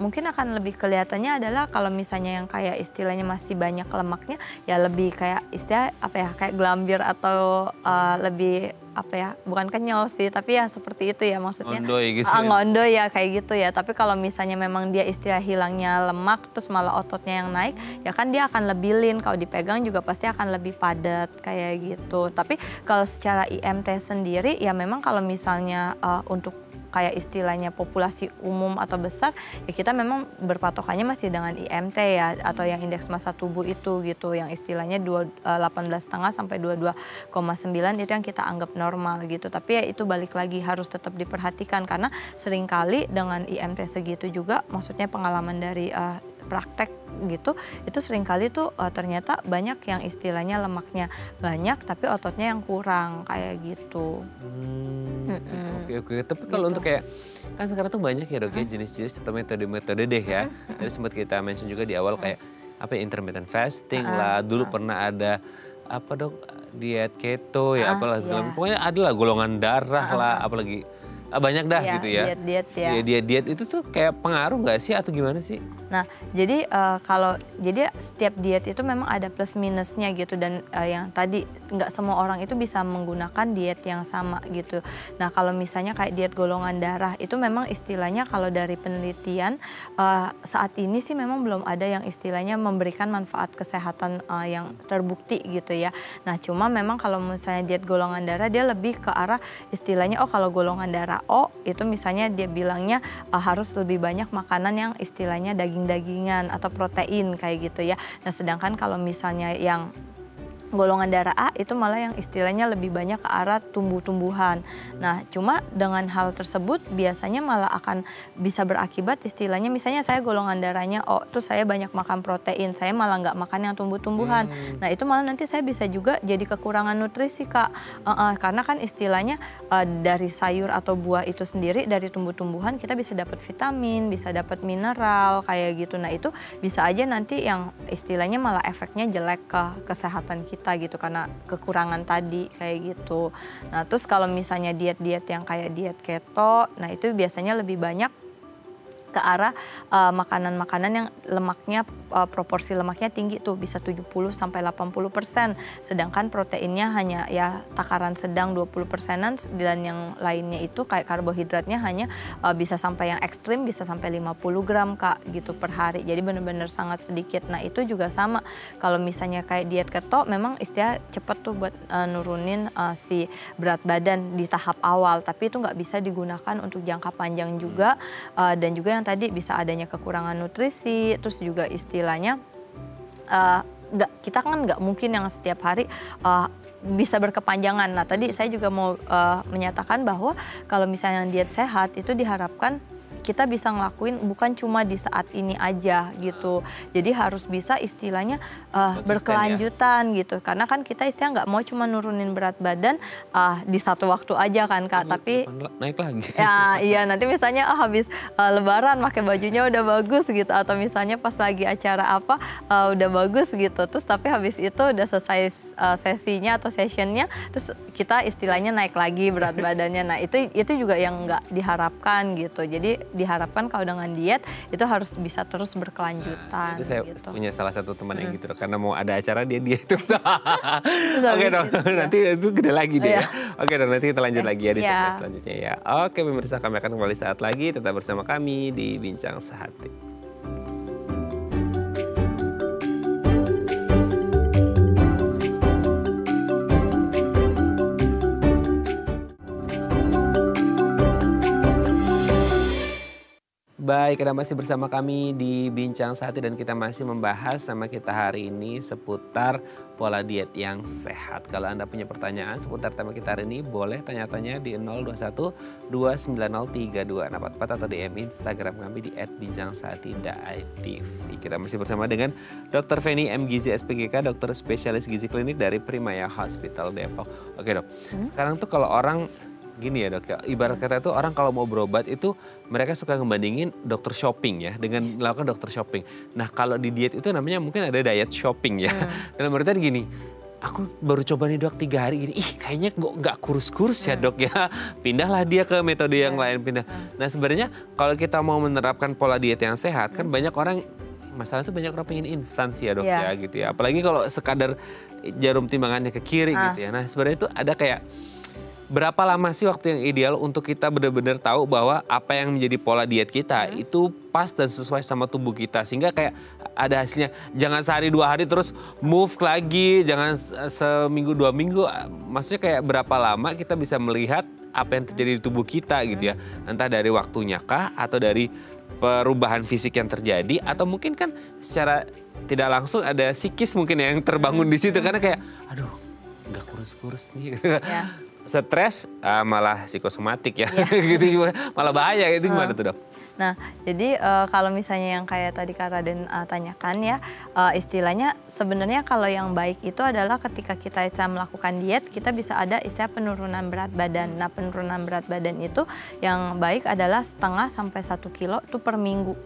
mungkin akan lebih kelihatannya adalah kalau misalnya yang kayak istilahnya masih banyak lemaknya ya lebih kayak istilah apa ya kayak gelambir atau lebih apa ya bukan kenyal sih tapi ya seperti itu ya maksudnya ngondoy gitu ngondoy ya kayak gitu ya. Tapi kalau misalnya memang dia istilah hilangnya lemak terus malah ototnya yang naik ya kan dia akan lebih lean, kalau dipegang juga pasti akan lebih padat kayak gitu. Tapi kalau secara IMT sendiri ya memang kalau misalnya untuk kayak istilahnya populasi umum atau besar ya kita memang berpatokannya masih dengan IMT ya atau yang indeks massa tubuh itu gitu yang istilahnya 18,5 sampai 22,9 itu yang kita anggap normal gitu. Tapi ya itu balik lagi harus tetap diperhatikan karena seringkali dengan IMT segitu juga maksudnya pengalaman dari praktek gitu itu seringkali tuh ternyata banyak yang istilahnya lemaknya banyak tapi ototnya yang kurang kayak gitu. Oke. Tapi kalau untuk kayak kan sekarang tuh banyak ya dok ya jenis-jenis atau metode-metode deh ya. Tadi sempat kita mention juga di awal kayak apa ya intermittent fasting lah. Dulu pernah ada apa dok diet keto ya apalah segala pokoknya ada lah golongan darah lah apalagi banyak dah gitu ya. Diet ya. Diet itu tuh kayak pengaruh nggak sih atau gimana sih? Nah, jadi jadi setiap diet itu memang ada plus minusnya gitu dan yang tadi nggak semua orang itu bisa menggunakan diet yang sama gitu. Nah, kalau misalnya kayak diet golongan darah itu memang istilahnya kalau dari penelitian saat ini sih memang belum ada yang istilahnya memberikan manfaat kesehatan yang terbukti gitu ya. Nah, cuma memang kalau misalnya diet golongan darah dia lebih ke arah istilahnya oh kalau golongan darah O itu misalnya dia bilangnya harus lebih banyak makanan yang istilahnya daging-dagingan atau protein kayak gitu ya. Nah sedangkan kalau misalnya yang golongan darah A itu malah yang istilahnya lebih banyak ke arah tumbuh-tumbuhan. Nah cuma dengan hal tersebut biasanya malah akan bisa berakibat istilahnya misalnya saya golongan darahnya O terus saya banyak makan protein, saya malah nggak makan yang tumbuh-tumbuhan. Nah itu malah nanti saya bisa juga jadi kekurangan nutrisi Kak. Karena kan istilahnya dari sayur atau buah itu sendiri dari tumbuh-tumbuhan kita bisa dapat vitamin, bisa dapat mineral kayak gitu. Nah itu bisa aja nanti yang istilahnya malah efeknya jelek ke kesehatan kita gitu karena kekurangan tadi kayak gitu. Nah terus kalau misalnya diet-diet yang kayak diet keto, nah itu biasanya lebih banyak ke arah makanan-makanan yang lemaknya proporsi lemaknya tinggi tuh bisa 70-80%, sedangkan proteinnya hanya ya takaran sedang 20%-an dan yang lainnya itu kayak karbohidratnya hanya bisa sampai yang ekstrim bisa sampai 50 gram Kak gitu per hari. Jadi benar-benar sangat sedikit. Nah itu juga sama kalau misalnya kayak diet keto memang istilah cepet tuh buat nurunin si berat badan di tahap awal, tapi itu nggak bisa digunakan untuk jangka panjang juga dan juga yang tadi bisa adanya kekurangan nutrisi, terus juga istilahnya kita kan nggak mungkin yang setiap hari bisa berkepanjangan. Nah tadi saya juga mau menyatakan bahwa kalau misalnya diet sehat itu diharapkan kita bisa ngelakuin bukan cuma di saat ini aja gitu. Jadi harus bisa istilahnya berkelanjutan ya? Gitu. Karena kan kita istilah nggak mau cuma nurunin berat badan di satu waktu aja kan Kak. Tapi naik lagi. Ya iya nanti misalnya habis lebaran pakai bajunya udah bagus gitu. Atau misalnya pas lagi acara apa udah bagus gitu. Terus tapi habis itu udah selesai sesinya atau sessionnya. Terus kita istilahnya naik lagi berat badannya. Nah itu juga yang nggak diharapkan gitu. Jadi diharapkan kalau dengan diet itu harus bisa terus berkelanjutan. Itu saya gitu. punya salah satu teman yang gitu karena mau ada acara dia diet. Oke dong, nanti itu gede lagi deh ya. Oke dong, nanti kita lanjut lagi ya di segmen selanjutnya ya. Oke pemirsa, kami akan kembali saat lagi, tetap bersama kami di Bincang Sehati. Baik, Anda masih bersama kami di Bincang Sehati dan kita masih membahas sama kita hari ini seputar pola diet yang sehat. Kalau Anda punya pertanyaan seputar tema kita hari ini, boleh tanya-tanya di 021-290-3244 atau DM Instagram kami di @bincangSehati.tv. Kita masih bersama dengan Dr. Feni M. Gizi SPGK, dokter spesialis gizi klinik dari Primaya Hospital Depok. Oke dok, sekarang tuh kalau orang gini ya dok ya, ibarat kata itu orang kalau mau berobat itu mereka suka ngebandingin dokter shopping ya dengan melakukan dokter shopping. Nah kalau di diet itu namanya mungkin ada diet shopping ya. Dalam artian gini, aku baru coba nih dok 3 hari gini, kayaknya nggak kurus-kurus ya dok ya. Pindahlah dia ke metode yang lain pindah. Nah sebenarnya kalau kita mau menerapkan pola diet yang sehat kan banyak orang, masalah itu banyak orang pengen instan sih ya dok ya gitu ya. Apalagi kalau sekadar jarum timbangannya ke kiri gitu ya. Nah sebenarnya itu ada kayak berapa lama sih waktu yang ideal untuk kita benar-benar tahu bahwa apa yang menjadi pola diet kita itu pas dan sesuai sama tubuh kita. Sehingga kayak ada hasilnya. Jangan sehari 2 hari terus move lagi, jangan seminggu 2 minggu. Maksudnya kayak berapa lama kita bisa melihat apa yang terjadi di tubuh kita gitu ya. Entah dari waktunya kah atau dari perubahan fisik yang terjadi atau mungkin kan secara tidak langsung ada psikis mungkin yang terbangun di situ karena kayak aduh nggak kurus-kurus nih gitu. Stres malah psikosomatik ya, gitu juga malah bahaya itu gimana tuh dok? Nah jadi kalau misalnya yang kayak tadi Kak Raden tanyakan ya, istilahnya sebenarnya kalau yang baik itu adalah ketika kita melakukan diet kita bisa ada istilah penurunan berat badan. Nah penurunan berat badan itu yang baik adalah 0,5 sampai 1 kilo itu per minggu.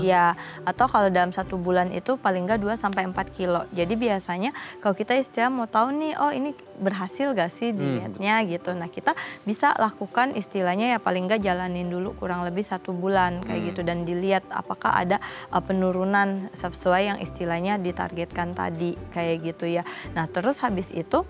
Ya, atau kalau dalam 1 bulan itu paling nggak 2 sampai 4 kilo. Jadi biasanya kalau kita istilah mau tahu nih, oh ini berhasil gak sih dietnya gitu. Nah kita bisa lakukan istilahnya ya paling nggak jalanin dulu kurang lebih 1 bulan kayak gitu. Dan dilihat apakah ada penurunan sesuai yang istilahnya ditargetkan tadi kayak gitu ya. Nah terus habis itu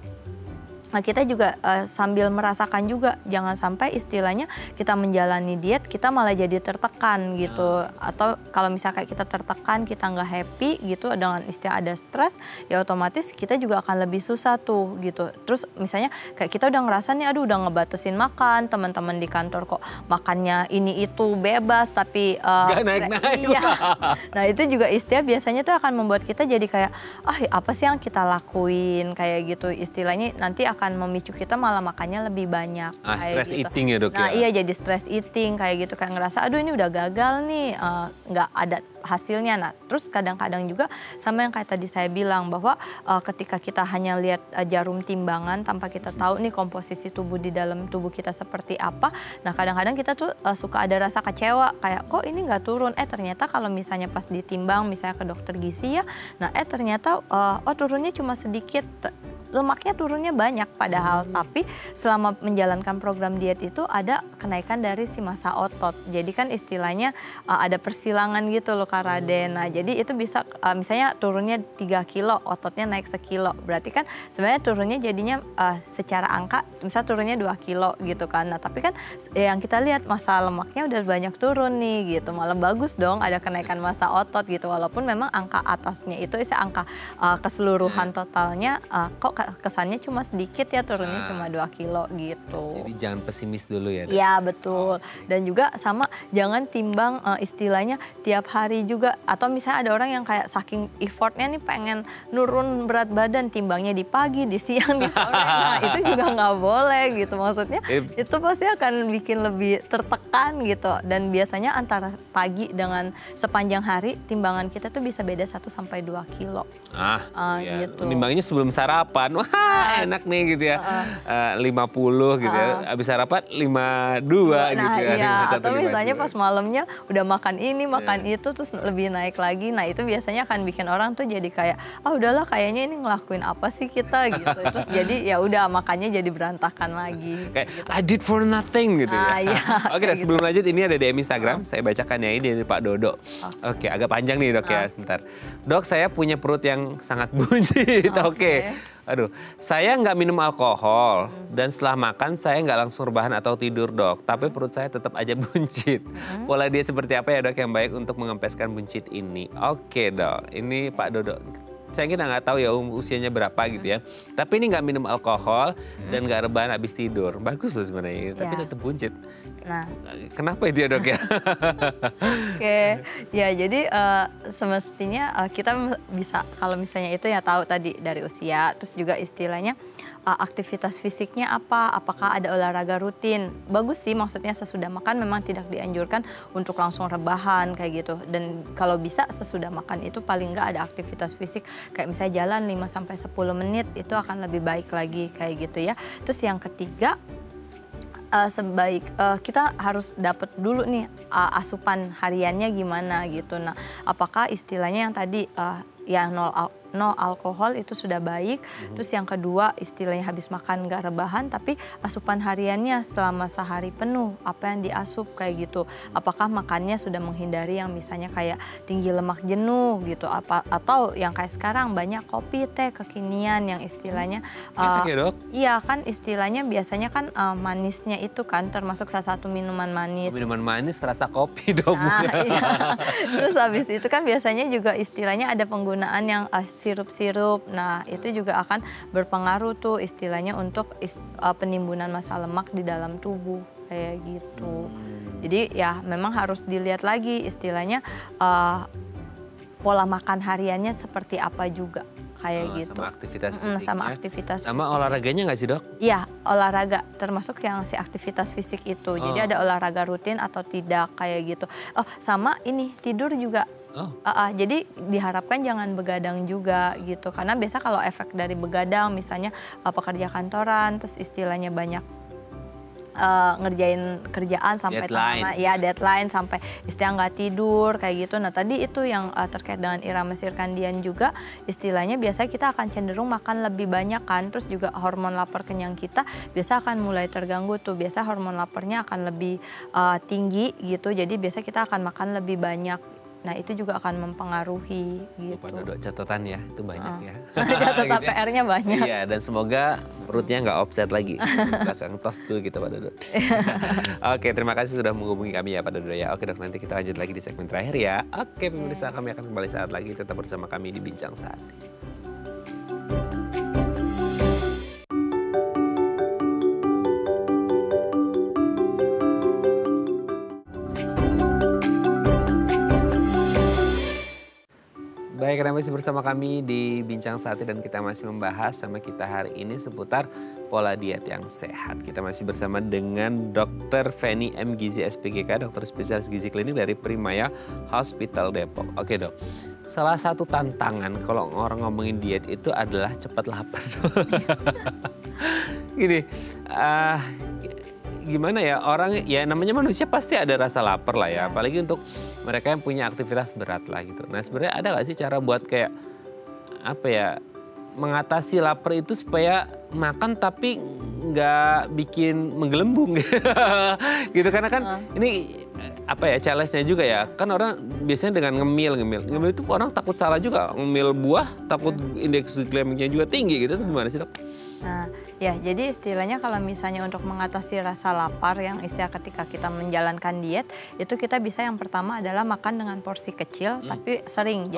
kita juga sambil merasakan juga, jangan sampai istilahnya kita menjalani diet kita malah jadi tertekan gitu. Atau kalau misalnya kita tertekan, kita nggak happy gitu dengan istilah ada stres, ya otomatis kita juga akan lebih susah tuh gitu. Terus misalnya kayak kita udah ngerasa nih, aduh udah ngebatasin makan, teman-teman di kantor kok makannya ini itu bebas tapi nggak naik-naik. Iya. Nah itu juga istilah biasanya tuh akan membuat kita jadi kayak apa sih yang kita lakuin kayak gitu. Istilahnya nanti akan memicu kita malah makannya lebih banyak. Stress gitu. eating ya dok Nah ya? iya jadi stress eating kayak gitu. Kayak ngerasa aduh ini udah gagal nih, nggak ada hasilnya. Nah terus kadang-kadang juga sama yang kayak tadi saya bilang bahwa ketika kita hanya lihat jarum timbangan tanpa kita tahu nih komposisi tubuh di dalam tubuh kita seperti apa. Nah kadang-kadang kita tuh suka ada rasa kecewa kayak kok ini nggak turun. Ternyata kalau misalnya pas ditimbang misalnya ke dokter gizi ya, nah ternyata turunnya cuma sedikit. Lemaknya turunnya banyak padahal, tapi selama menjalankan program diet itu ada kenaikan dari si massa otot. Jadi kan istilahnya ada persilangan gitu loh Kak Raden. Nah jadi itu bisa misalnya turunnya 3 kilo, ototnya naik 1 kilo. Berarti kan sebenarnya turunnya jadinya secara angka misal turunnya 2 kilo gitu kan. Nah tapi kan yang kita lihat massa lemaknya udah banyak turun nih gitu. Malah bagus dong ada kenaikan massa otot gitu. Walaupun memang angka atasnya itu angka keseluruhan totalnya kok kesannya cuma sedikit ya turunnya cuma 2 kilo gitu. Jadi jangan pesimis dulu ya. Iya betul. Dan juga sama jangan timbang istilahnya tiap hari juga. Atau misalnya ada orang yang kayak saking effortnya nih pengen nurun berat badan timbangnya di pagi, di siang, di sore. Nah itu juga nggak boleh gitu. Maksudnya itu pasti akan bikin lebih tertekan gitu. Dan biasanya antara pagi dengan sepanjang hari timbangan kita tuh bisa beda 1 sampai 2 kilo. Iya. Gitu. Timbangnya sebelum sarapan. Wah enak nih gitu ya. 50 gitu ya. Habis sarapan 52 gitu ya. Iya. Atau misalnya pas malamnya udah makan ini, makan itu terus lebih naik lagi. Nah itu biasanya akan bikin orang tuh jadi kayak udahlah kayaknya ini ngelakuin apa sih kita gitu. Terus jadi ya udah makannya jadi berantakan lagi. Kayak gitu. I did for nothing gitu ya. Iya, Oke, sebelum lanjut ini ada DM Instagram. Saya bacakan ya ini dari Pak Dodo. Oke, agak panjang nih dok ya sebentar. Dok saya punya perut yang sangat buncit. Oke. Aduh, saya nggak minum alkohol dan setelah makan saya nggak langsung rebahan atau tidur dok. Tapi perut saya tetap aja buncit. Pola diet seperti apa ya dok yang baik untuk mengempeskan buncit ini? Oke dok, ini Pak Dodo. Saya kita nggak tahu ya usianya berapa gitu ya. Tapi ini nggak minum alkohol dan nggak rebahan habis tidur. Bagus loh sebenarnya, tapi tetap buncit. Nah, kenapa itu ya dok ya? Oke, ya jadi semestinya kita bisa kalau misalnya itu ya tahu tadi dari usia, terus juga istilahnya aktivitas fisiknya apa, apakah ada olahraga rutin. Bagus sih maksudnya sesudah makan memang tidak dianjurkan untuk langsung rebahan kayak gitu. Dan kalau bisa sesudah makan itu paling nggak ada aktivitas fisik kayak misalnya jalan 5-10 menit itu akan lebih baik lagi kayak gitu ya. Terus yang ketiga Kita harus dapat dulu nih asupan hariannya gimana gitu. Nah, apakah istilahnya yang tadi ya no alkohol itu sudah baik. Terus yang kedua istilahnya habis makan nggak rebahan tapi asupan hariannya selama sehari penuh apa yang diasup kayak gitu. Apakah makannya sudah menghindari yang misalnya kayak tinggi lemak jenuh gitu atau yang kayak sekarang banyak kopi teh kekinian yang istilahnya efek ya, Dok? Iya kan istilahnya biasanya kan manisnya itu kan termasuk salah satu minuman manis. Minuman manis rasa kopi dong. Nah, iya. Terus habis itu kan biasanya juga istilahnya ada penggunaan yang sirup-sirup. Nah, itu juga akan berpengaruh tuh istilahnya untuk penimbunan massa lemak di dalam tubuh kayak gitu. Jadi ya memang harus dilihat lagi istilahnya pola makan hariannya seperti apa juga kayak gitu. Sama aktivitas fisiknya. Sama aktivitas sama fisik. olahraganya nggak sih, Dok? Iya, olahraga termasuk yang si aktivitas fisik itu. Jadi ada olahraga rutin atau tidak kayak gitu. Oh, sama ini tidur juga. Jadi diharapkan jangan begadang juga gitu. Karena biasa kalau efek dari begadang misalnya pekerja kantoran terus istilahnya banyak ngerjain kerjaan sampai deadline sampai istilah nggak tidur kayak gitu. Nah tadi itu yang terkait dengan irama sirkadian juga istilahnya biasanya kita akan cenderung makan lebih banyak kan, terus juga hormon lapar kenyang kita biasa akan mulai terganggu tuh, biasa hormon laparnya akan lebih tinggi gitu, jadi biasa kita akan makan lebih banyak. Nah itu juga akan mempengaruhi gitu. Lupa Dok catatan ya, itu banyak ya. Catatan gitu ya. PR-nya banyak. Iya, dan semoga perutnya nggak offset lagi. Belakang tos dulu gitu Pak Dodo. Oke, terima kasih sudah menghubungi kami ya Pak Dodo ya. Oke Dok, nanti kita lanjut lagi di segmen terakhir ya. Oke pemirsa, kami akan kembali saat lagi. Tetap bersama kami di Bincang Saat. Baik, Anda masih bersama kami di Bincang Sate dan kita masih membahas sama kita hari ini seputar pola diet yang sehat. Kita masih bersama dengan Dr. Feni M. Gizi SPGK, dokter spesialis gizi klinik dari Primaya Hospital Depok. Oke Dok, salah satu tantangan kalau orang ngomongin diet itu adalah cepat lapar. Gini, gimana ya, orang ya namanya manusia pasti ada rasa lapar lah ya, apalagi untuk mereka yang punya aktivitas berat lah gitu. Nah sebenarnya ada gak sih cara buat kayak apa ya, mengatasi lapar itu supaya makan tapi nggak bikin menggelembung gitu, karena kan ini apa ya challenge-nya juga ya, kan orang biasanya dengan ngemil itu orang takut salah juga, ngemil buah takut indeks glikemiknya juga tinggi gitu, itu gimana sih Dok? Nah, ya jadi istilahnya kalau misalnya untuk mengatasi rasa lapar yang istilah ketika kita menjalankan diet, itu kita bisa yang pertama adalah makan dengan porsi kecil tapi sering.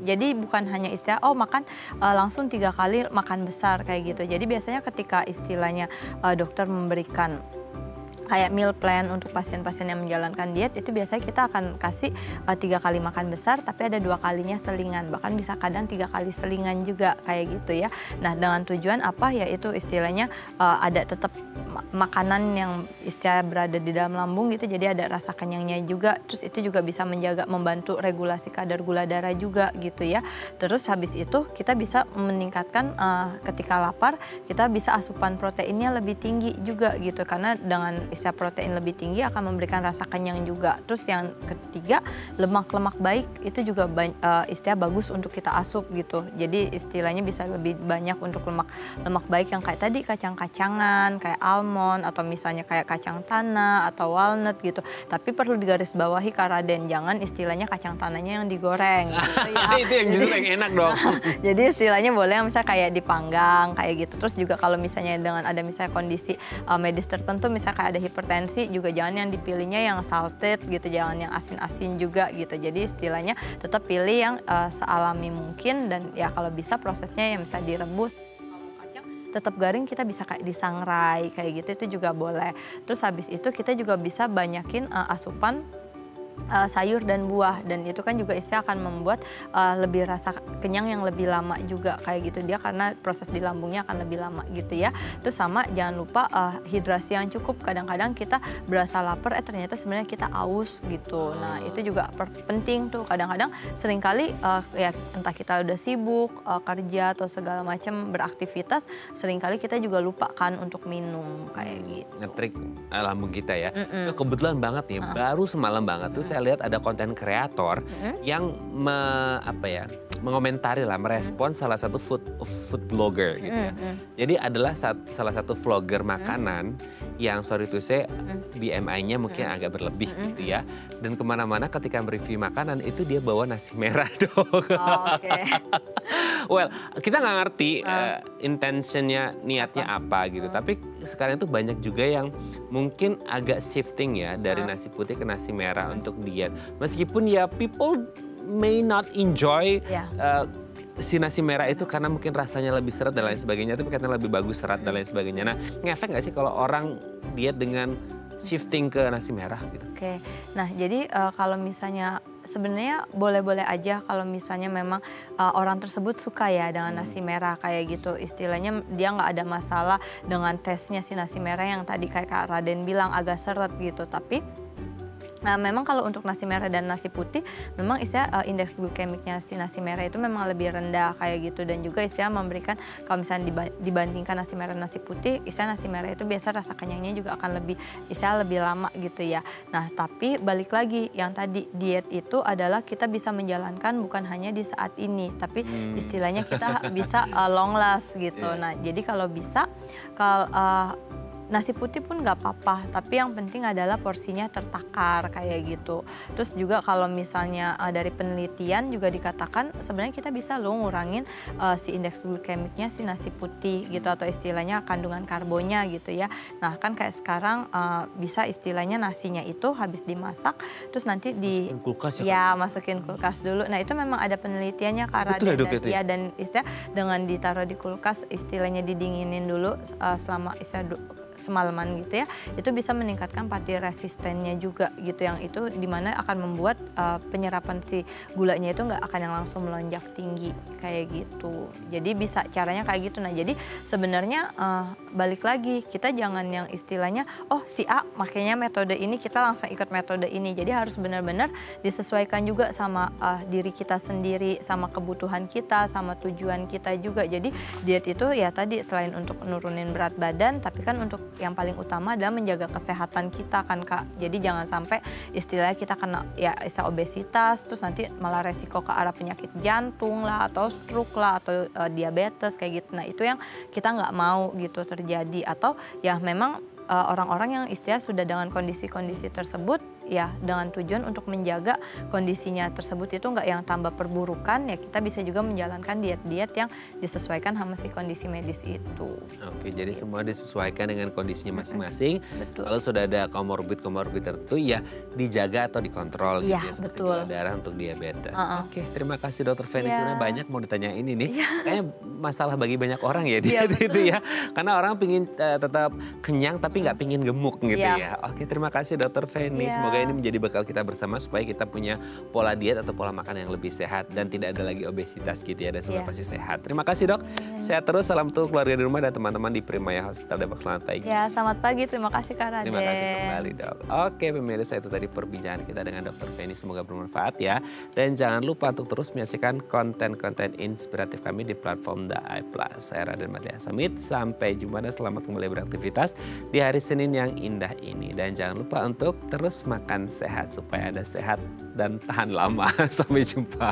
Jadi bukan hanya istilah makan langsung 3 kali makan besar kayak gitu. Jadi biasanya ketika istilahnya dokter memberikan kayak meal plan untuk pasien-pasien yang menjalankan diet, itu biasanya kita akan kasih 3 kali makan besar tapi ada 2 kalinya selingan, bahkan bisa kadang 3 kali selingan juga kayak gitu ya. Nah dengan tujuan apa, yaitu istilahnya ada tetap makanan yang istilah berada di dalam lambung gitu, jadi ada rasa kenyangnya juga, terus itu juga bisa membantu regulasi kadar gula darah juga gitu ya. Terus habis itu kita bisa meningkatkan ketika lapar, kita bisa asupan proteinnya lebih tinggi juga gitu, karena dengan istilah protein lebih tinggi akan memberikan rasa kenyang juga. Terus yang ketiga, lemak-lemak baik itu juga istilah bagus untuk kita asup gitu. Jadi istilahnya bisa lebih banyak untuk lemak baik yang kayak tadi kacang-kacangan, kayak almond atau misalnya kayak kacang tanah atau walnut gitu. Tapi perlu digarisbawahi Kak Raden, jangan istilahnya kacang tanahnya yang digoreng gitu ya. Itu yang justru yang enak dong. Jadi istilahnya boleh misalnya kayak dipanggang kayak gitu. Terus juga kalau misalnya dengan ada misalnya kondisi medis tertentu, misalnya kayak ada hipertensi, juga jangan yang dipilihnya yang salted gitu, jangan yang asin-asin juga gitu. Jadi istilahnya tetap pilih yang sealami mungkin, dan ya kalau bisa prosesnya yang bisa direbus. Kalau kacang tetap garing kita bisa kayak disangrai kayak gitu, itu juga boleh. Terus habis itu kita juga bisa banyakin asupan sayur dan buah, dan itu kan juga istilah akan membuat lebih rasa kenyang yang lebih lama juga kayak gitu dia, karena proses di lambungnya akan lebih lama gitu ya. Terus sama jangan lupa hidrasi yang cukup. Kadang-kadang kita berasa lapar ternyata sebenarnya kita aus gitu. Nah itu juga penting tuh. Kadang-kadang seringkali ya entah kita udah sibuk kerja atau segala macam beraktivitas, seringkali kita juga lupa kan untuk minum kayak gitu. Ngetrik lambung kita ya. Kebetulan banget nih, baru semalam banget tuh saya lihat ada konten kreator yang mengomentari lah, merespon salah satu food blogger gitu ya. Jadi adalah salah satu vlogger makanan yang sorry to say BMI-nya mungkin agak berlebih gitu ya. Dan kemana-mana ketika mereview makanan itu dia bawa nasi merah dong. Well, kita nggak ngerti intentionnya, niatnya apa gitu. Tapi sekarang itu banyak juga yang mungkin agak shifting ya dari nasi putih ke nasi merah untuk diet. Meskipun ya people may not enjoy si nasi merah itu karena mungkin rasanya lebih seret dan lain sebagainya. Tapi katanya lebih bagus serat dan lain sebagainya. Nah, ngefek nggak sih kalau orang diet dengan shifting ke nasi merah gitu? Oke, nah jadi kalau misalnya sebenarnya boleh-boleh aja kalau misalnya memang orang tersebut suka ya dengan nasi merah kayak gitu. Istilahnya dia nggak ada masalah dengan tesnya si nasi merah yang tadi kayak Kak Raden bilang agak seret gitu. Tapi memang kalau untuk nasi merah dan nasi putih, memang istilah indeks glikemiknya si nasi merah itu memang lebih rendah kayak gitu. Dan juga istilah memberikan, kalau misalnya dibandingkan nasi merah dan nasi putih, istilah nasi merah itu biasa rasa kenyangnya juga akan lebih lama gitu ya. Nah tapi balik lagi, yang tadi diet itu adalah kita bisa menjalankan bukan hanya di saat ini, tapi istilahnya kita bisa long last gitu. Nah jadi kalau bisa, nasi putih pun nggak apa-apa, tapi yang penting adalah porsinya tertakar kayak gitu. Terus juga kalau misalnya dari penelitian juga dikatakan sebenarnya kita bisa loh ngurangin si indeks glikemiknya si nasi putih gitu, atau istilahnya kandungan karbonnya gitu ya. Nah kan kayak sekarang bisa istilahnya nasinya itu habis dimasak terus nanti masukin kulkas ya, masukin kulkas dulu. Nah itu memang ada penelitiannya Kak Raden, dan istilah dengan ditaruh di kulkas, istilahnya didinginin dulu selama semalaman gitu ya, itu bisa meningkatkan pati resistennya juga gitu, yang itu dimana akan membuat penyerapan si gulanya itu nggak akan yang langsung melonjak tinggi kayak gitu. Jadi bisa caranya kayak gitu. Nah jadi sebenarnya balik lagi, kita jangan yang istilahnya si A makanya metode ini kita langsung ikut metode ini. Jadi harus benar-benar disesuaikan juga sama diri kita sendiri, sama kebutuhan kita, sama tujuan kita juga. Jadi diet itu ya tadi selain untuk nurunin berat badan, tapi kan untuk yang paling utama adalah menjaga kesehatan kita kan Kak. Jadi jangan sampai istilahnya kita kena obesitas terus nanti malah resiko ke arah penyakit jantung lah, atau stroke lah, atau diabetes kayak gitu. Nah itu yang kita nggak mau gitu terjadi. Atau ya memang orang-orang yang istilah sudah dengan kondisi-kondisi tersebut, ya dengan tujuan untuk menjaga kondisinya tersebut itu nggak yang tambah perburukan, ya kita bisa juga menjalankan diet-diet yang disesuaikan sama si kondisi medis itu. Oke, jadi semua disesuaikan dengan kondisinya masing-masing. Kalau sudah ada komorbid tertentu ya dijaga atau dikontrol gitu ya, seperti gula darah untuk diabetes. Oke, terima kasih Dokter Feni. Sebenarnya banyak mau ditanya ini nih. Kayaknya masalah bagi banyak orang ya diet itu ya. Karena orang pingin tetap kenyang tapi nggak pingin gemuk gitu ya. Oke, terima kasih Dokter Feni. Semoga ini menjadi bekal kita bersama supaya kita punya pola diet atau pola makan yang lebih sehat dan tidak ada lagi obesitas gitu ya, dan semua pasti sehat. Terima kasih Dok. Sehat terus, salam untuk keluarga di rumah dan teman-teman di Primaya Hospital Depok. Selamat pagi. Ya, selamat pagi. Terima kasih Kak Raden. Terima kasih kembali Dok. Oke pemirsa, itu tadi perbincangan kita dengan Dokter Feni. Semoga bermanfaat ya. Dan jangan lupa untuk terus menyaksikan konten-konten inspiratif kami di platform The Eye Plus. Saya Raden Madlia Samit. Sampai jumpa dan selamat kembali beraktivitas di hari Senin yang indah ini. Dan jangan lupa untuk terus makan sehat supaya Anda sehat dan tahan lama. Sampai jumpa.